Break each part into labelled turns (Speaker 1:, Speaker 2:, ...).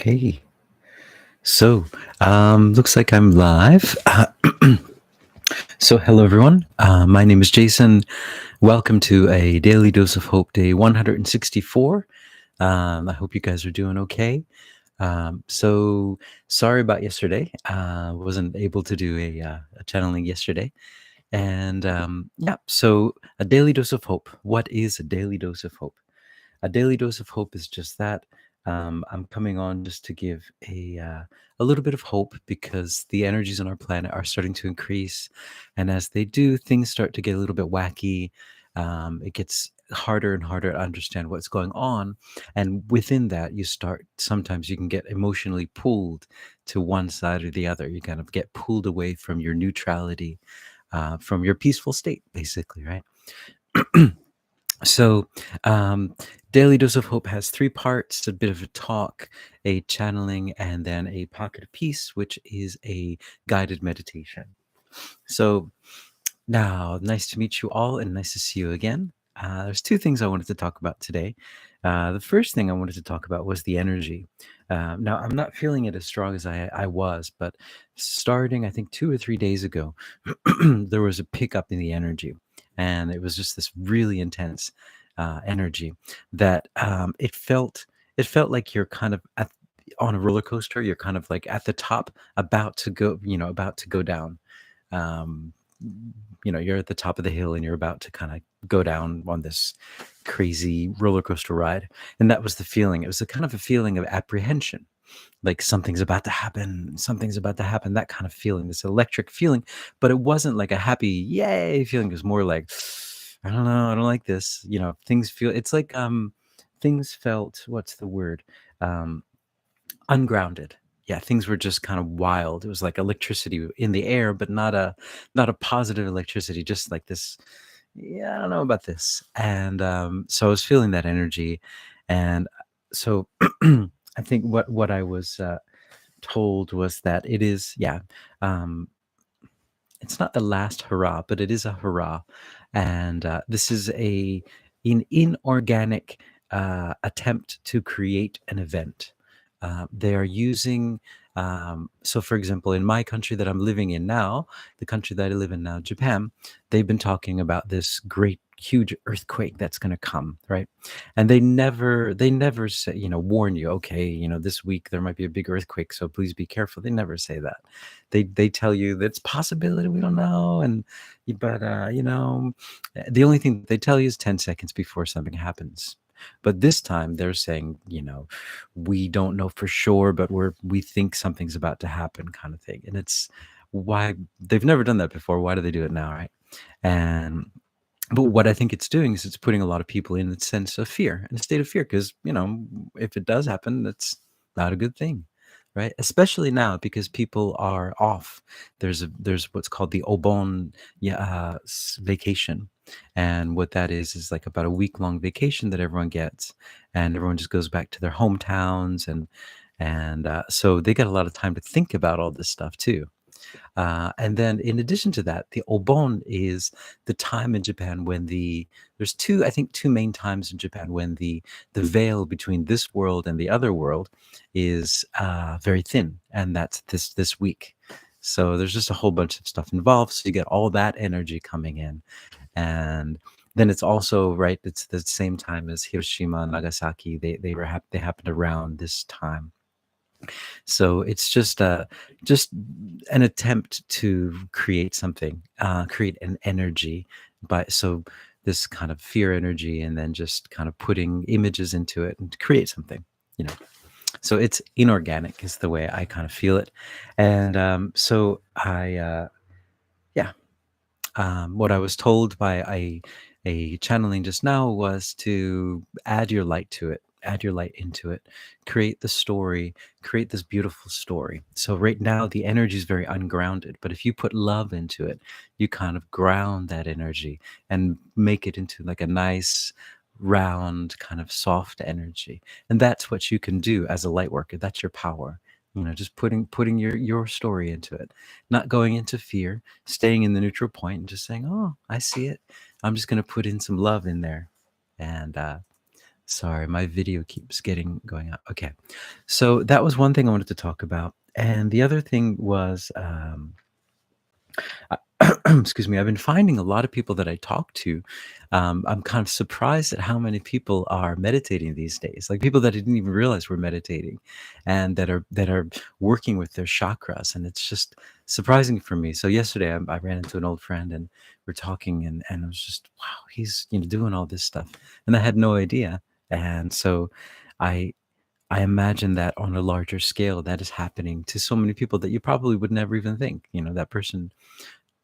Speaker 1: Okay, so looks like I'm live. So, hello everyone. My name is Jason. Welcome to a Daily Dose of Hope Day 164. I hope you guys are doing okay. So, sorry about yesterday. Wasn't able to do a channeling yesterday. And yeah, so a Daily Dose of Hope. What is a Daily Dose of Hope? A daily dose of hope is just that. I'm coming on just to give a little bit of hope because the energies on our planet are starting to increase, and as they do, things start to get a little bit wacky. It gets harder and harder to understand what's going on, and within that, you start. Sometimes you can get emotionally pulled to one side or the other. You kind of get pulled away from your neutrality, from your peaceful state, basically, right? So, um, Daily Dose of Hope has three parts: a bit of a talk, a channeling, and then a pocket of peace, which is a guided meditation. So, now, nice to meet you all and nice to see you again. There's two things I wanted to talk about today. The first thing I wanted to talk about was the energy. Now, I'm not feeling it as strong as I was, but starting, I think, 2 or 3 days ago, there was a pickup in the energy. And it was just this really intense energy that it felt like you're kind of on a roller coaster. You're kind of like at the top, about to go, about to go down. Um, you're at the top of the hill and you're about to kind of go down on this crazy roller coaster ride. And that was the feeling. It was a kind of a feeling of apprehension, like something's about to happen, that kind of feeling, this electric feeling. But it wasn't like a happy yay feeling. It was more like, I don't know, I don't like this. Things feel, it's like, things felt, what's the word? Um, Ungrounded. Yeah, things were just kind of wild. It was like electricity in the air, but not a positive electricity, just like this. Yeah, I don't know about this. And so I was feeling that energy. And so I think what I was told was that it is, yeah, um, it's not the last hurrah, but it is a hurrah. And this is an inorganic attempt to create an event. They are using, so for example, in my country that I'm living in now, the country that I live in now, Japan, they've been talking about this great, huge earthquake that's going to come, right? And they never say, warn you, okay, this week there might be a big earthquake, so please be careful. They never say that. They tell you that's possibility, we don't know. But the only thing they tell you is 10 seconds before something happens. But this time they're saying, we don't know for sure, but we think something's about to happen, kind of thing. And it's why they've never done that before. Why do they do it now, right? And but what I think it's doing is it's putting a lot of people in a sense of fear, in a state of fear, because if it does happen, that's not a good thing, right? Especially now because people are off. There's what's called the Obon, yeah, vacation, and what that is like about a week-long vacation that everyone gets, and everyone just goes back to their hometowns, and so they get a lot of time to think about all this stuff too. And then in addition to that, the Obon is the time in Japan when there's two, I think two main times in Japan when the veil between this world and the other world is very thin, and that's this week. So there's just a whole bunch of stuff involved. So you get all that energy coming in, and then it's also right. It's the same time as Hiroshima and Nagasaki. They happened around this time. So it's just an attempt to create something, create an energy, so this kind of fear energy, and then just kind of putting images into it and create something, you know. So it's inorganic is the way I kind of feel it, and so yeah, what I was told by a channeling just now was to add your light to it, add your light into it, create the story, create this beautiful story. So right now the energy is very ungrounded, but if you put love into it, you kind of ground that energy and make it into like a nice round kind of soft energy. And that's what you can do as a light worker. That's your power. Just putting your story into it, not going into fear, staying in the neutral point and just saying, oh, I see it. I'm just going to put in some love in there. And Sorry, my video keeps getting going out. Okay. So that was one thing I wanted to talk about. And the other thing was, I- excuse me, I've been finding a lot of people that I talk to. I'm kind of surprised at how many people are meditating these days. Like people that I didn't even realize were meditating, and that are working with their chakras, and it's just surprising for me. So yesterday, I ran into an old friend, and we're talking, and I was just, wow, he's doing all this stuff, and I had no idea. And so, I I imagine that on a larger scale, that is happening to so many people that you probably would never even think. That person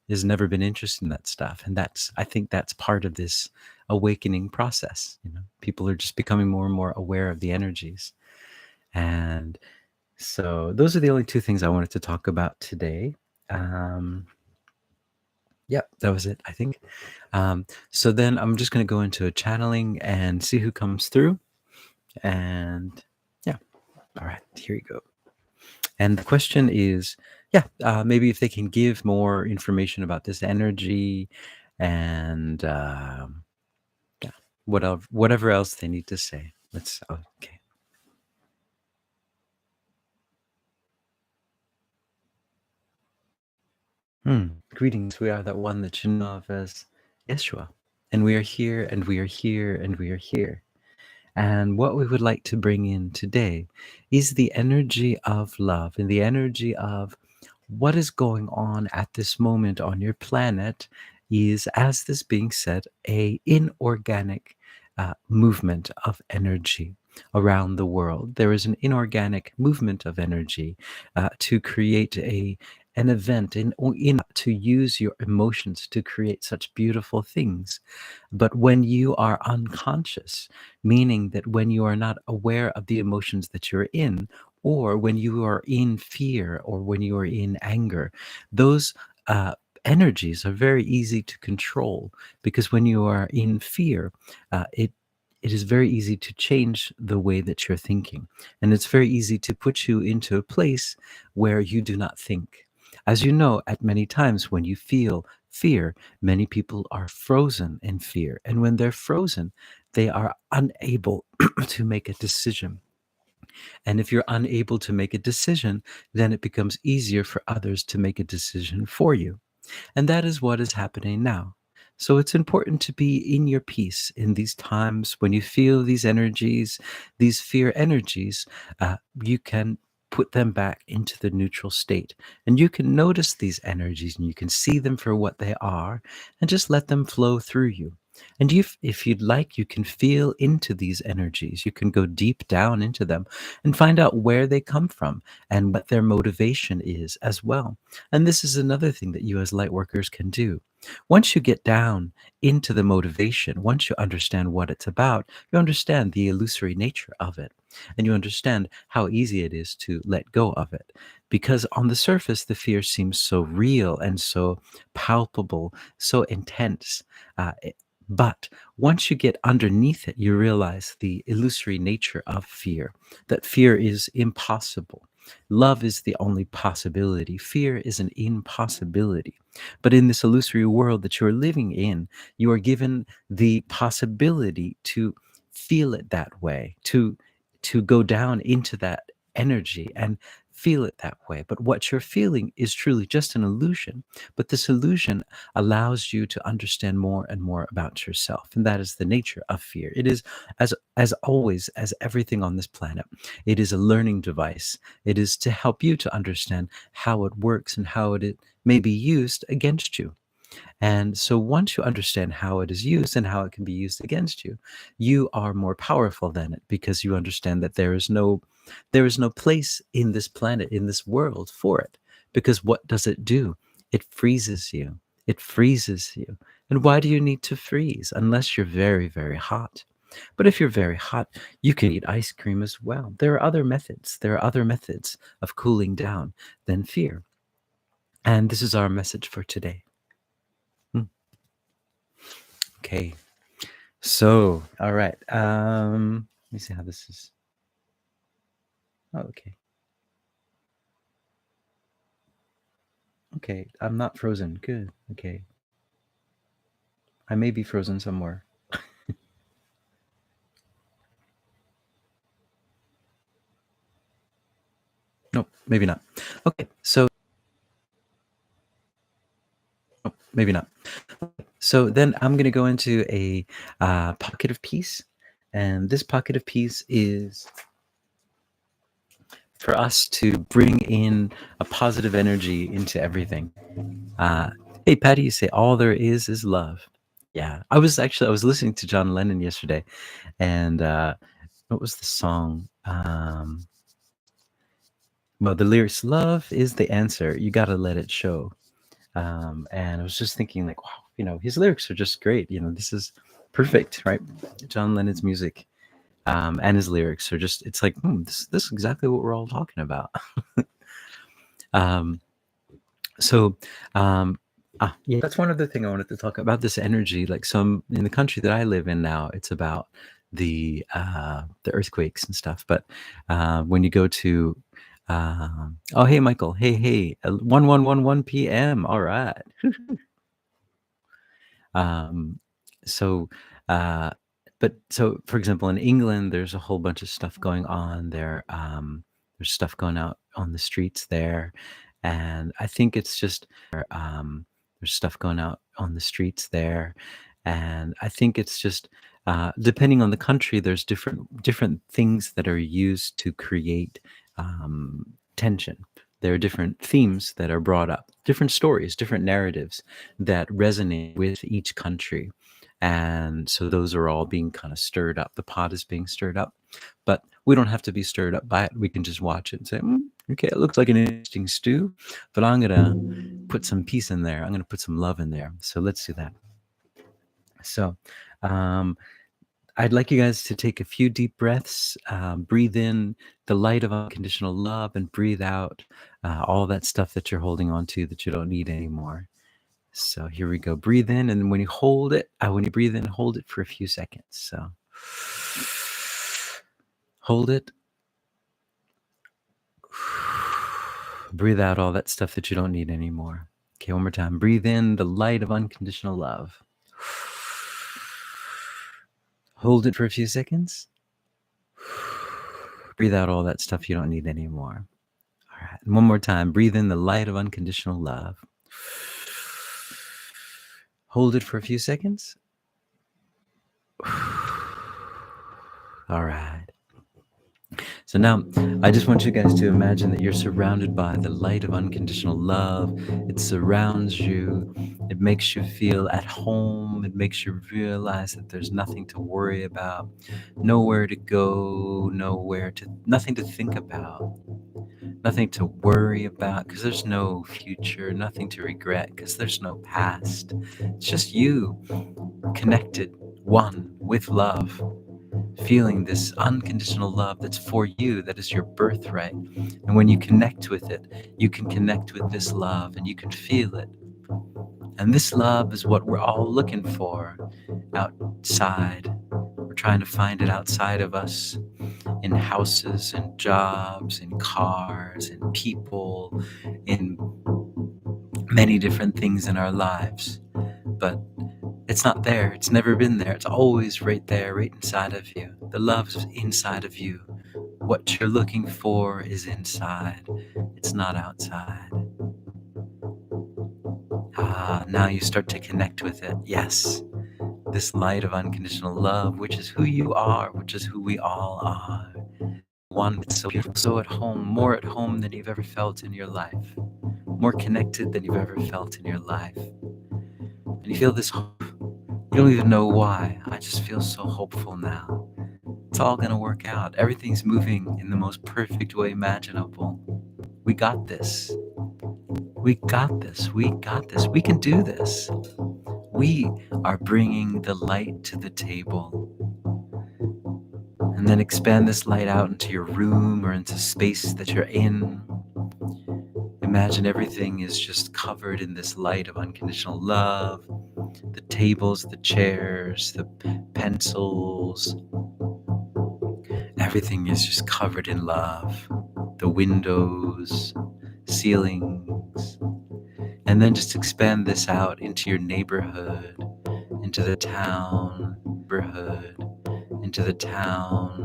Speaker 1: has never been interested in that stuff, and I think that's part of this awakening process. People are just becoming more and more aware of the energies. And so those are the only two things I wanted to talk about today. um yeah, that was it, I think. So then I'm just going to go into a channeling and see who comes through. And yeah, all right, here you go. And the question is, yeah, maybe if they can give more information about this energy, and yeah, whatever else they need to say. Let's okay. Greetings. We are that one that you know of as Yeshua, and we are here, and we are here, and we are here. And what we would like to bring in today is the energy of love and the energy of what is going on at this moment on your planet is, as this being said, a inorganic movement of energy around the world. There is an inorganic movement of energy to create an event in to use your emotions to create such beautiful things. But when you are unconscious, meaning that when you are not aware of the emotions that you're in, or when you are in fear, or when you are in anger, those uh, energies are very easy to control, because when you are in fear, it is very easy to change the way that you're thinking, and it's very easy to put you into a place where you do not think. As you know, at many times when you feel fear, many people are frozen in fear, and when they're frozen, they are unable to make a decision. And if you're unable to make a decision, then it becomes easier for others to make a decision for you. And that is what is happening now. So it's important to be in your peace in these times when you feel these energies, these fear energies. You can put them back into the neutral state. And you can notice these energies and you can see them for what they are, and just let them flow through you. And if you'd like, you can feel into these energies. You can go deep down into them and find out where they come from and what their motivation is as well. And this is another thing that you as light workers can do. Once you get down into the motivation, once you understand what it's about, you understand the illusory nature of it, and you understand how easy it is to let go of it. Because on the surface, the fear seems so real and so palpable, so intense. Uh, it- but once you get underneath it, you realize the illusory nature of fear, that fear is impossible. Love is the only possibility. Fear is an impossibility. But in this illusory world that you're living in, you are given the possibility to feel it that way, to go down into that energy and feel it that way. But what you're feeling is truly just an illusion. But this illusion allows you to understand more and more about yourself. And that is the nature of fear. It is, as always, as everything on this planet, it is a learning device. It is to help you to understand how it works and how it may be used against you. And so once you understand how it is used and how it can be used against you, you are more powerful than it, because you understand that there is no place in this planet, in this world, for it. Because what does it do? It freezes you. It freezes you. And why do you need to freeze unless you're very, very hot? But if you're very hot, you can eat ice cream as well. There are other methods. There are other methods of cooling down than fear. And this is our message for today. Hmm. Okay. So, all right. Let me see how this is. Oh, okay. Okay. I'm not frozen. Good. Okay. I may be frozen somewhere. maybe not. Okay, so maybe not. So then I'm going to go into a pocket of peace. And this pocket of peace is for us to bring in a positive energy into everything. Uh, hey, Patty, you say all there is love. Yeah, I was listening to John Lennon yesterday, and what was the song? Well, the lyrics, love is the answer. You got to let it show. And I was just thinking, like, wow, his lyrics are just great. This is perfect, right? John Lennon's music and his lyrics are just, it's like, this is exactly what we're all talking about. um, so, yeah, that's one other thing I wanted to talk about, this energy. Like, some in the country that I live in now, it's about the earthquakes and stuff. But when you go to oh, hey, Michael, hey, 1111 p.m. All right. So, uh, so for example, in England, there's a whole bunch of stuff going on there. There's stuff going out on the streets there, and I think it's just there's stuff going out on the streets there, and I think it's just depending on the country, there's different things that are used to create tension. There are different themes that are brought up, different stories, different narratives that resonate with each country. And so those are all being kind of stirred up. The pot is being stirred up, but we don't have to be stirred up by it. We can just watch it and say, okay, it looks like an interesting stew, but I'm going to put some peace in there. I'm going to put some love in there. So let's do that. So, I'd like you guys to take a few deep breaths, breathe in the light of unconditional love, and breathe out all that stuff that you're holding on to that you don't need anymore. So here we go. Breathe in, and when you breathe in, hold it for a few seconds. So hold it. Breathe out all that stuff that you don't need anymore. Okay, one more time. Breathe in the light of unconditional love. Hold it for a few seconds. Breathe out all that stuff you don't need anymore. All right. And one more time. Breathe in the light of unconditional love. Hold it for a few seconds. All right. So now I just want you guys to imagine that you're surrounded by the light of unconditional love. It surrounds you. It makes you feel at home. It makes you realize that there's nothing to worry about, nowhere to go, nothing to think about, nothing to worry about, because there's no future, nothing to regret, because there's no past. It's just you connected, one with love, feeling this unconditional love that's for you, that is your birthright. And when you connect with it, you can connect with this love and you can feel it. And this love is what we're all looking for outside. We're trying to find it outside of us, in houses and jobs, in cars, in people, in many different things in our lives. But it's not there. It's never been there. It's always right there, right inside of you. The love's inside of you. What you're looking for is inside. It's not outside. Now you start to connect with it. Yes, this light of unconditional love, which is who you are, which is who we all are. One that's so beautiful, so at home, more at home than you've ever felt in your life, more connected than you've ever felt in your life. And you feel this hope. You don't even know why. I just feel so hopeful now. It's all going to work out. Everything's moving in the most perfect way imaginable. We got this. We got this. We got this. We can do this. We are bringing the light to the table. And then expand this light out into your room or into space that you're in. Imagine everything is just covered in this light of unconditional love. The tables, the chairs, the pencils, everything is just covered in love. The windows, ceilings. And then just expand this out into your neighborhood, into the town, into the town,